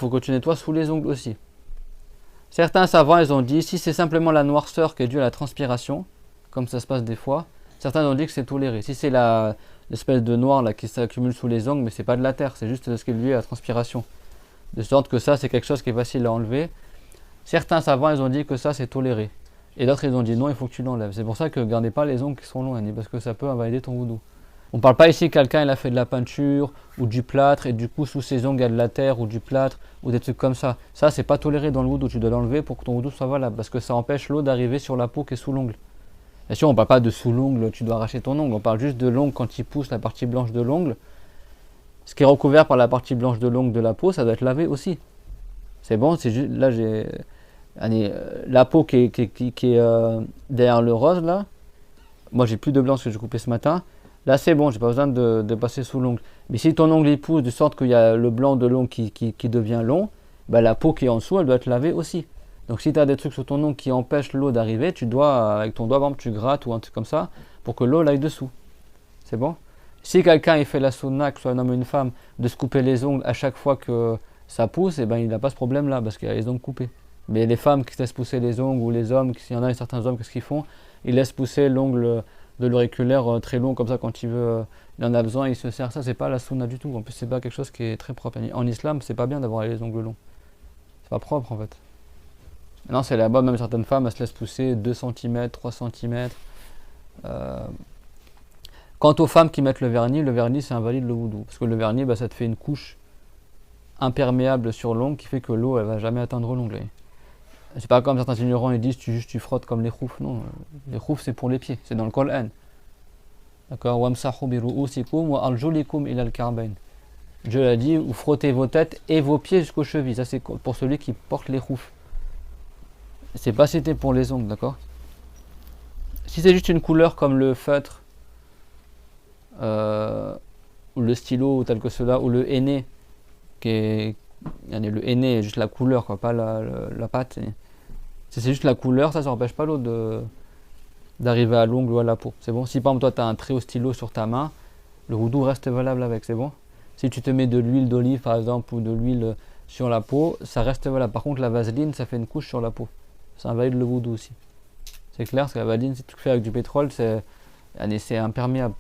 faut que tu nettoies sous les ongles aussi. Certains savants, ils ont dit, si c'est simplement la noirceur qui est due à la transpiration, comme ça se passe des fois, certains ont dit que c'est toléré. Si c'est l'espèce de noir là, qui s'accumule sous les ongles, mais c'est pas de la terre, c'est juste ce qui est lié à la transpiration. De sorte que ça, c'est quelque chose qui est facile à enlever. Certains savants, ils ont dit que ça, c'est toléré. Et d'autres, ils ont dit non, il faut que tu l'enlèves. C'est pour ça que gardez pas les ongles qui sont longs, parce que ça peut invalider ton wudu. On parle pas ici que quelqu'un il a fait de la peinture ou du plâtre et du coup sous ses ongles il y a de la terre ou du plâtre ou des trucs comme ça. Ça, c'est pas toléré dans le wudu. Tu dois l'enlever pour que ton wudu soit valable parce que ça empêche l'eau d'arriver sur la peau qui est sous l'ongle. Bien sûr, on parle pas de sous l'ongle, tu dois arracher ton ongle. On parle juste de l'ongle quand il pousse la partie blanche de l'ongle. Ce qui est recouvert par la partie blanche de l'ongle de la peau, ça doit être lavé aussi. C'est bon, c'est juste là j'ai la peau qui est derrière le rose là. Moi j'ai plus de blanc que j'ai coupé ce matin. Là c'est bon, j'ai pas besoin de passer sous l'ongle. Mais si ton ongle il pousse de sorte qu'il y a le blanc de l'ongle qui devient long, bah, la peau qui est en dessous elle doit être lavée aussi. Donc si tu as des trucs sur ton ongle qui empêchent l'eau d'arriver, tu dois avec ton doigt par exemple, tu grattes ou un truc comme ça pour que l'eau aille dessous. C'est bon? Si quelqu'un il fait la sunna, que ce soit un homme ou une femme, de se couper les ongles à chaque fois que ça pousse, et ben il n'a pas ce problème là parce qu'il a les ongles coupés. Mais les femmes qui se laissent pousser les ongles ou les hommes, s'il y en a certains hommes, qu'est-ce qu'ils font? Ils laissent pousser l'ongle de l'auriculaire très long comme ça quand il en a besoin, il se sert. Ça c'est pas la sunna du tout. En plus c'est pas quelque chose qui est très propre. En islam c'est pas bien d'avoir les ongles longs. C'est pas propre en fait. Non c'est là-bas même certaines femmes elles se laissent pousser 2 cm, 3 cm. Quant aux femmes qui mettent le vernis c'est invalide le wudu. Parce que le vernis bah, ça te fait une couche imperméable sur l'ongle qui fait que l'eau elle va jamais atteindre l'ongle. C'est pas comme certains ignorants ils disent tu frottes comme les khouf. Non, les khouf c'est pour les pieds, c'est dans le Coran. D'accord. Wamsahu bi ru'usikum wa arjulikum ila al-ka'bayn. Dieu l'a dit, vous frottez vos têtes et vos pieds jusqu'aux chevilles. Ça c'est pour celui qui porte les khouf. C'est pas cité pour les ongles, d'accord. Si c'est juste une couleur comme le feutre ou le stylo ou tel que cela ou le henné le henné est juste la couleur quoi, pas la pâte. Si c'est juste la couleur, ça n'empêche pas l'eau d'arriver à l'ongle ou à la peau. C'est bon. Si par exemple toi tu as un trait au stylo sur ta main, le wudu reste valable avec, c'est bon. Si tu te mets de l'huile d'olive par exemple ou de l'huile sur la peau, ça reste valable. Par contre la vaseline ça fait une couche sur la peau. Ça invalide le wudu aussi. C'est clair, parce que la vaseline si tu le fais avec du pétrole c'est imperméable.